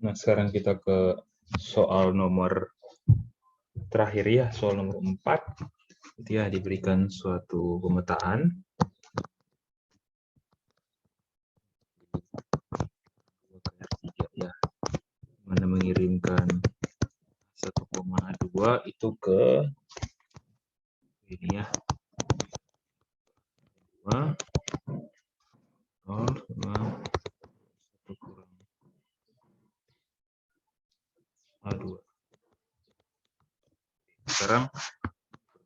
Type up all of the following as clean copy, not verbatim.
Nah, sekarang kita ke soal nomor terakhir ya, soal nomor 4. Dia diberikan suatu pemetaan. Ya, mana mengirimkan 1,2 itu ke ini ya. 2, 0, 1 kurang A2. Sekarang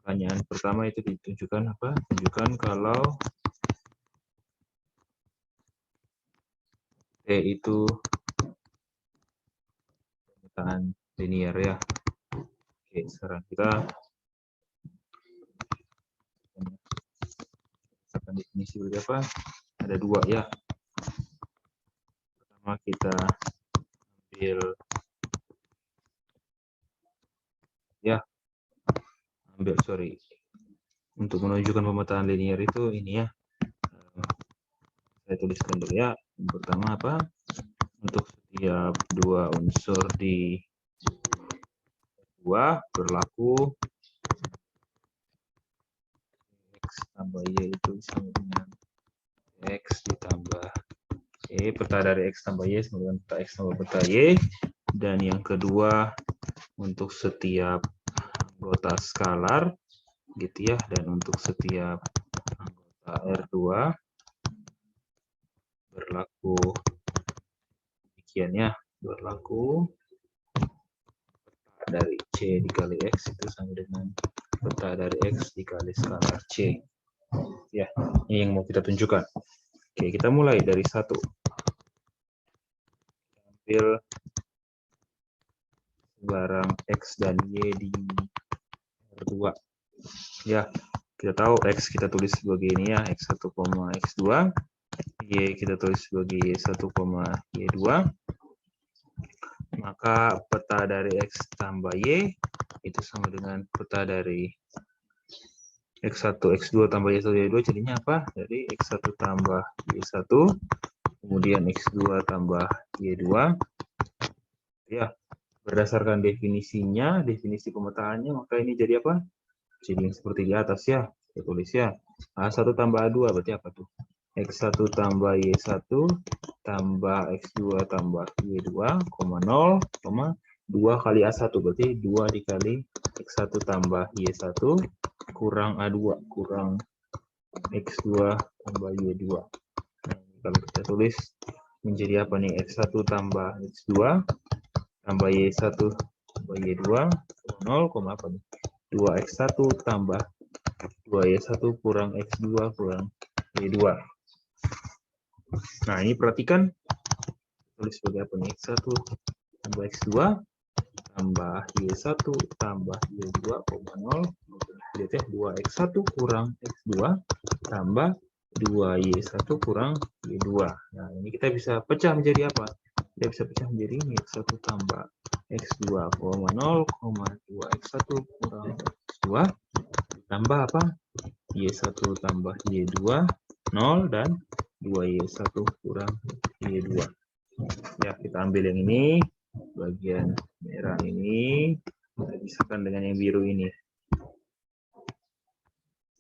pertanyaan pertama itu ditunjukkan apa? Tunjukkan kalau T itu pemetaan linear ya. Oke, sekarang kita akan definisi berapa? Ada 2 ya. Pertama kita ambil untuk menunjukkan pemetaan linear itu ini ya. Saya tuliskan dulu ya. Yang pertama apa? Untuk setiap 2 unsur di 2 berlaku X tambah Y itu sama dengan X ditambah Y. Peta dari X tambah Y sama dengan peta X tambah peta Y. Dan yang kedua untuk setiap anggota skalar gitu ya, dan untuk setiap anggota R2 berlaku demikian ya, berlaku dari C dikali X itu sama dengan peta dari X dikali skalar C ya. Ini yang mau kita tunjukkan. Oke, kita mulai dari 1. Ambil barang X dan Y di R2 ya. Kita tahu X kita tulis sebagai ini ya, X1, X2. Y kita tulis sebagai Y1, Y2. Maka peta dari X tambah Y itu sama dengan peta dari X1, X2 tambah Y1, Y2 jadinya apa? Jadi X1 tambah Y1, kemudian X2 tambah Y2. Ya, berdasarkan definisinya, definisi pemetaannya, maka ini jadi apa? Jadi yang seperti di atas ya, kita tulis ya. A1 tambah A2 berarti apa tuh? X1 tambah Y1 tambah X2 tambah Y2, 0, 2 kali A1 berarti 2 dikali X1 tambah Y1 kurang A2 kurang X2 tambah Y2. Nah, kalau kita tulis menjadi apa nih? X1 tambah X2 tambah Y1 tambah Y2 0, apa nih? 2X1 tambah 2Y1 kurang X2 kurang Y2. Nah, ini perhatikan. Tulis sebagai apa nih? X1 tambah X2 tambah Y1 tambah Y2, 0. Lihat ya, 2X1 kurang X2 tambah 2Y1 kurang Y2. Nah, ini kita bisa pecah menjadi apa? Kita bisa pecah menjadi ini X1 tambah X2, 0, 2X1 kurang X2 tambah apa? Y1 tambah Y2, 0, dan 2Y1 kurang Y2. Ya, kita ambil yang ini, bagian merah ini, kita pisahkan dengan yang biru ini.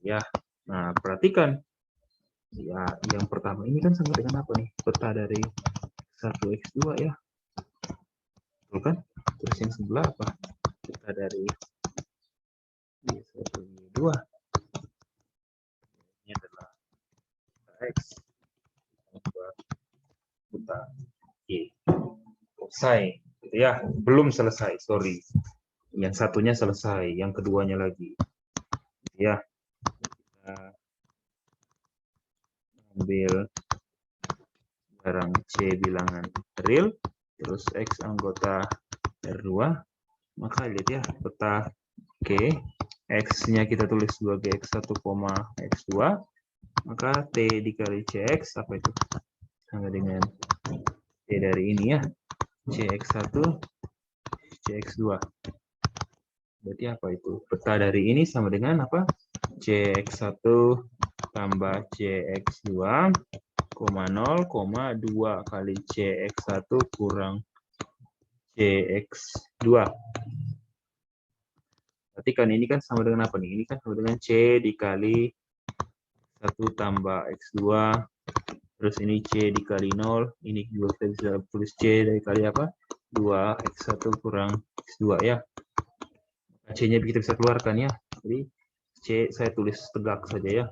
Ya, nah perhatikan. Ya, yang pertama ini kan sama dengan apa nih? Peta dari 1X2 ya. Betul kan? Terus yang sebelah apa? Peta dari Y1, Y2. Ini adalah X tambah peta Y. Selesai. Gitu ya. Belum selesai, sorry. Yang satunya selesai, yang keduanya lagi. Ya. Kita ambil barang C bilangan real, terus X anggota R2, maka lihat ya, peta Oke, X-nya kita tulis sebagai X1, X2, maka T dikali CX, apa itu? Sama dengan T dari ini ya, CX1, CX2. Berarti apa itu? Peta dari ini sama dengan apa? CX1 tambah CX2, 0, 2 kali CX1 kurang CX2. Berarti kan ini kan sama dengan apa nih? Ini kan sama dengan C dikali 1 tambah X2. Terus ini C dikali 0. Ini juga kita bisa tulis C dikali apa? 2X1 kurang X2 ya. C-nya kita bisa keluarkan ya. Jadi C saya tulis tegak saja ya.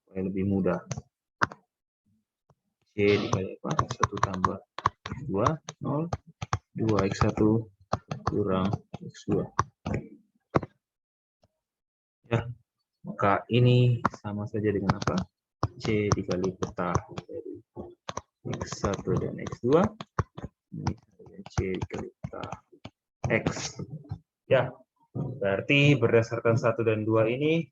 Supaya lebih mudah. C dikali apa? 1 tambah X2, 0. 2X1 kurang X2. Ya, maka ini sama saja dengan apa? C dikali peta dari X1 dan X2. Ini C dikali peta X. Ya, berarti berdasarkan 1 dan 2 ini,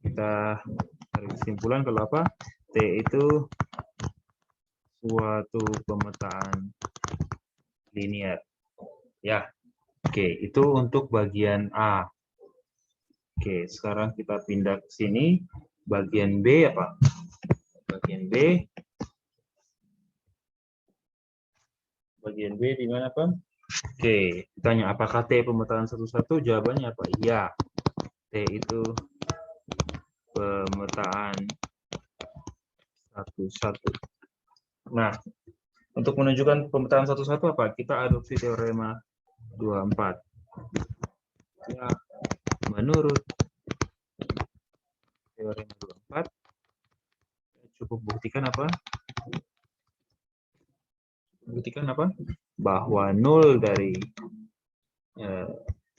kita tarik kesimpulan kalau apa? T itu suatu pemetaan linear. Ya, oke, itu untuk bagian A. Oke, sekarang kita pindah ke sini. Bagian B apa? Bagian B. Bagian B di mana, Pak? Oke, ditanya apakah T pemetaan satu-satu? Jawabannya apa? Iya. T itu pemetaan satu-satu. Nah, untuk menunjukkan pemetaan satu-satu apa? Kita adopsi teorema 24. Ya, menurut teorema 24, cukup buktikan apa? Buktikan apa? Bahwa 0 dari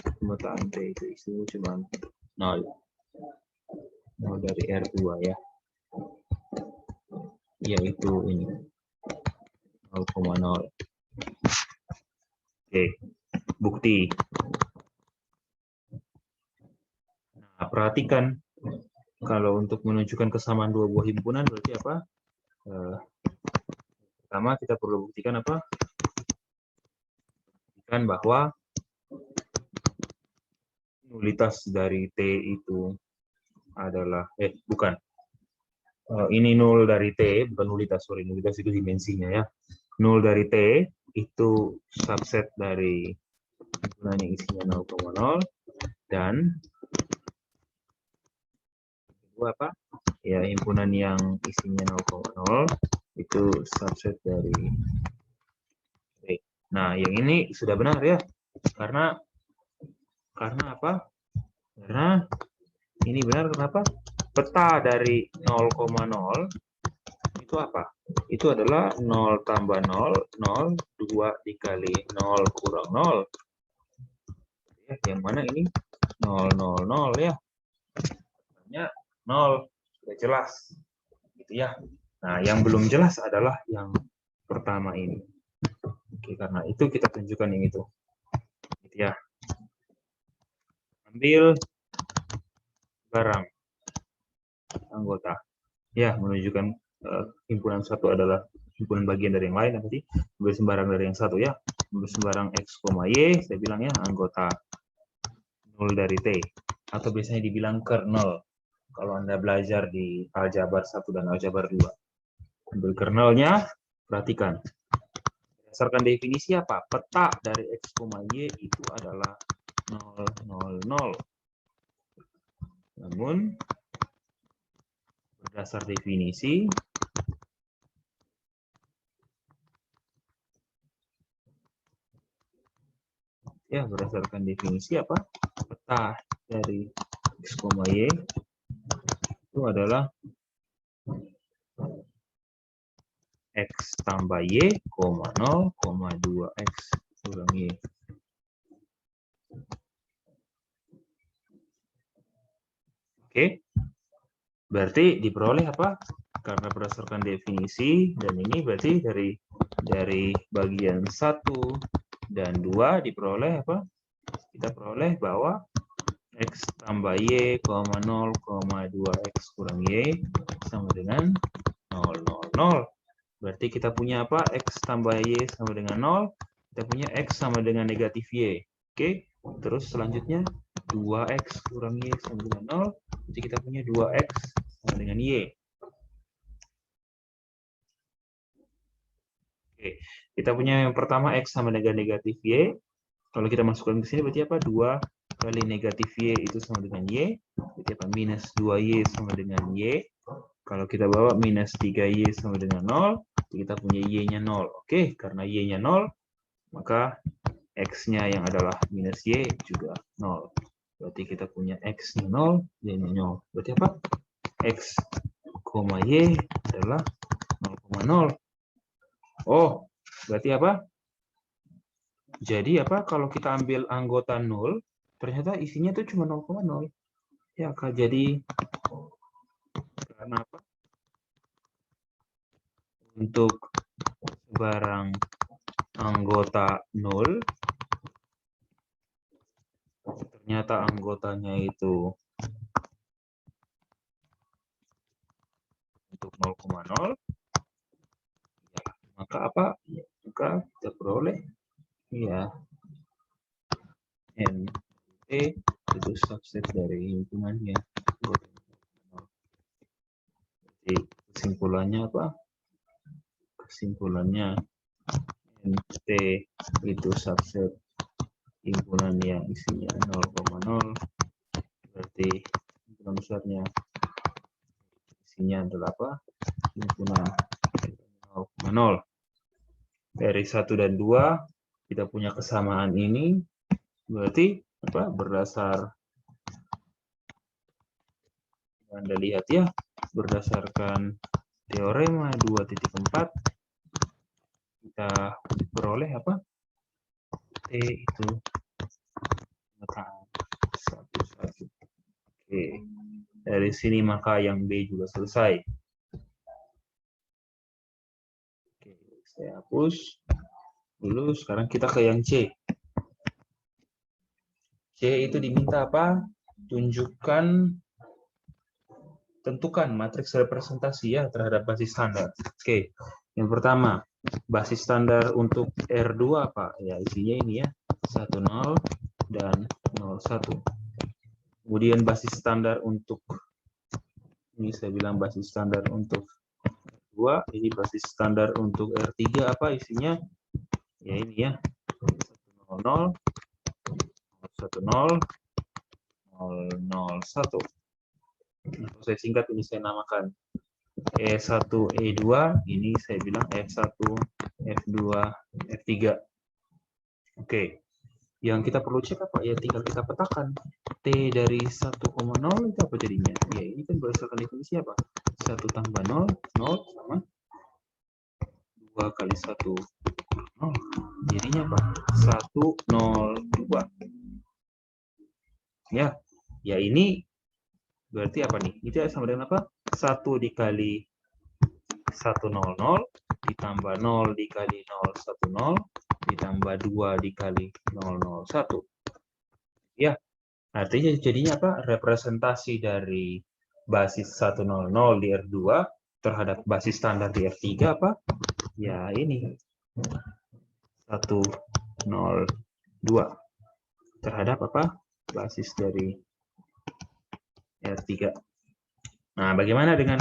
pemetaan T itu cuma 0. 0 dari R2 ya. Yaitu ini 0,0. Oke, bukti. Nah, perhatikan kalau untuk menunjukkan kesamaan dua buah himpunan berarti apa? Pertama kita perlu buktikan apa? Buktikan bahwa nulitas dari T itu adalah bukan. Ini 0 dari T, bukan nulitas, sorry, nulitas itu dimensinya ya. 0 dari T itu subset dari himpunan yang isinya 0,0 dan kedua apa? Ya, himpunan yang isinya 0,0 itu subset dari T. Nah, yang ini sudah benar ya. Karena apa? Karena ini benar kenapa? Peta dari 0,0 itu apa? Itu adalah 0 tambah 0, 0, 2 dikali 0 kurang 0. Ya, yang mana ini? 0, 0, 0 ya. Hanya 0. Sudah jelas. Gitu ya. Nah, yang belum jelas adalah yang pertama ini. Oke, karena itu kita tunjukkan yang itu. Gitu ya. Ambil barang anggota. Ya, menunjukkan himpunan satu adalah himpunan bagian dari yang lain. Nanti ambil sembarang dari yang satu ya. Ambil sembarang X, Y, saya bilang ya anggota 0 dari T. Atau biasanya dibilang kernel. Kalau Anda belajar di aljabar 1 dan aljabar 2. Ambil kernelnya, perhatikan. Berdasarkan definisi apa? Peta dari X, Y itu adalah 0, 0, 0. Namun, berdasar definisi, ya berdasarkan definisi apa? Peta dari X, Y itu adalah X tambah Y, 0, 2X kurang Y. Oke, berarti diperoleh apa? Karena berdasarkan definisi, dan ini berarti dari bagian 1 dan 2 diperoleh apa? Kita peroleh bahwa X tambah Y, 0, 2X kurang Y sama dengan 0, 0, 0. Berarti kita punya apa? X tambah Y sama dengan 0. Kita punya X sama dengan negatif Y. Oke, terus selanjutnya 2X kurang Y sama dengan 0. Jadi kita punya 2X sama dengan Y. Oke, Oke, kita punya yang pertama X sama dengan negatif Y. Kalau kita masukkan ke sini berarti apa? 2 kali negatif Y itu sama dengan Y. Berarti apa? Minus 2Y sama dengan Y. Kalau kita bawa minus 3Y sama dengan 0, kita punya Y-nya 0. Oke, karena Y-nya 0, maka X-nya yang adalah minus Y juga 0. Berarti kita punya X-nya 0, Y-nya 0. Berarti apa? X, Y adalah 0,0. Oh, berarti apa? Jadi apa? Kalau kita ambil anggota 0, ternyata isinya itu cuma 0,0. Ya, Kak. Jadi karena apa? Untuk barang anggota 0, ternyata anggotanya itu untuk 0,0, ya, maka apa? Ya, maka kita peroleh ya NT itu subset dari himpunannya. Jadi kesimpulannya apa? Kesimpulannya NT itu subset himpunan yang isinya 0,0, berarti himpunan besarnya isinya adalah apa? Himpunan 0,0. Dari 1 dan 2 kita punya kesamaan ini, berarti apa? Berdasar Anda lihat ya, berdasarkan teorema 2.4 kita peroleh apa? T itu satu. Oke. Dari sini maka yang B juga selesai. Oke, saya hapus dulu. Sekarang kita ke yang C. C itu diminta apa? Tentukan matriks representasi ya terhadap basis standar. Oke, yang pertama basis standar untuk R2 apa? Ya isinya ini ya, 10 dan 01. Kemudian basis standar untuk, ini saya bilang basis standar untuk R2, ini basis standar untuk R3 apa isinya? Ya ini ya, 10, 10, 001. Nah, saya singkat ini saya namakan E1, E2, ini saya bilang F1, F2, F3. Oke, yang kita perlu cek apa? Ya tinggal kita petakan. T dari 1,0 itu apa jadinya? Ya ini kan berdasarkan definisi apa? 1 tambah 0, 0 sama 2 kali 1, 0. Jadinya apa? 102. Ya ini berarti apa nih? Itu sama dengan apa? 1 dikali 100 ditambah 0 dikali 010 ditambah 2 dikali 001. Ya, artinya jadinya apa? Representasi dari basis 100 di R2 terhadap basis standar di R3 apa? Ya ini 102 terhadap apa? Basis dari R3. Nah, bagaimana dengan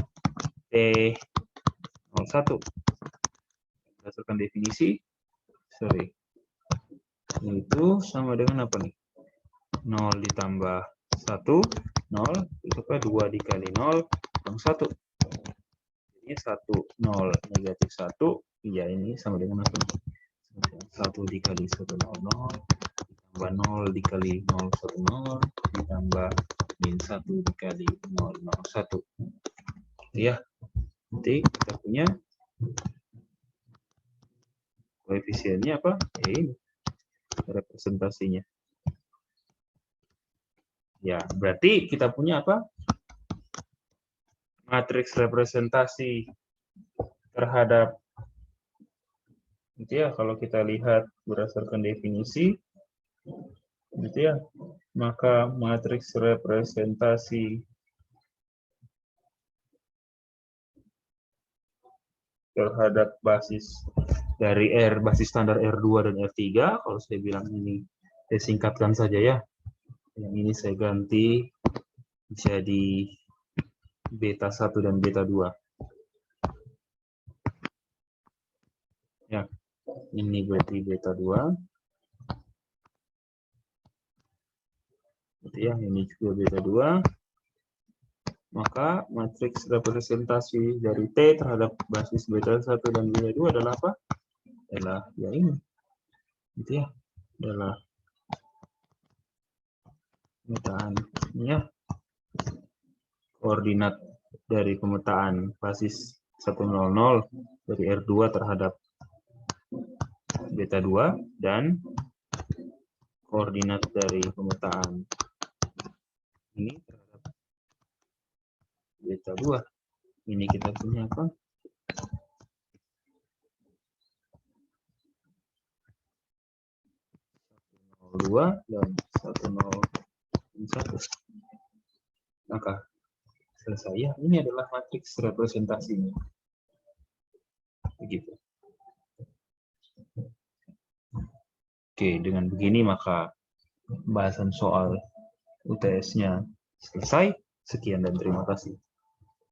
T01? Berdasarkan definisi, itu sama dengan apa nih? 0 ditambah 1, 0, itu apa? 2 dikali 0, 1. Ini 1, 0, negatif 1, ya ini sama dengan apa nih? 1 dikali 1, 0, ditambah 0 dikali 0, 1, 0, ditambah min 1 dikali 0, 1. Ya, nanti kita punya koefisiennya apa? Ini representasinya. Ya, berarti kita punya apa? Matriks representasi terhadap, gitu ya, kalau kita lihat berdasarkan definisi, gitu ya, maka matriks representasi terhadap basis dari basis standar R2 dan R3, kalau saya bilang ini, saya singkatkan saja ya. Yang ini saya ganti jadi beta 1 dan beta 2. Ya, ini berarti beta 2. Berarti ya, ini juga beta 2. Maka matriks representasi dari T terhadap basis beta 1 dan beta 2 adalah apa? Adalah ya ini. Gitu ya. Adalah pemetaan ya. Koordinat dari pemetaan basis 100 dari R2 terhadap beta 2 dan koordinat dari pemetaan ini terhadap beta 2. Ini kita punya apa? Dua dan 101. Maka selesai ya. Ini adalah matriks representasinya. Begitu. Oke, dengan begini maka bahasan soal UTS-nya selesai. Sekian dan terima kasih.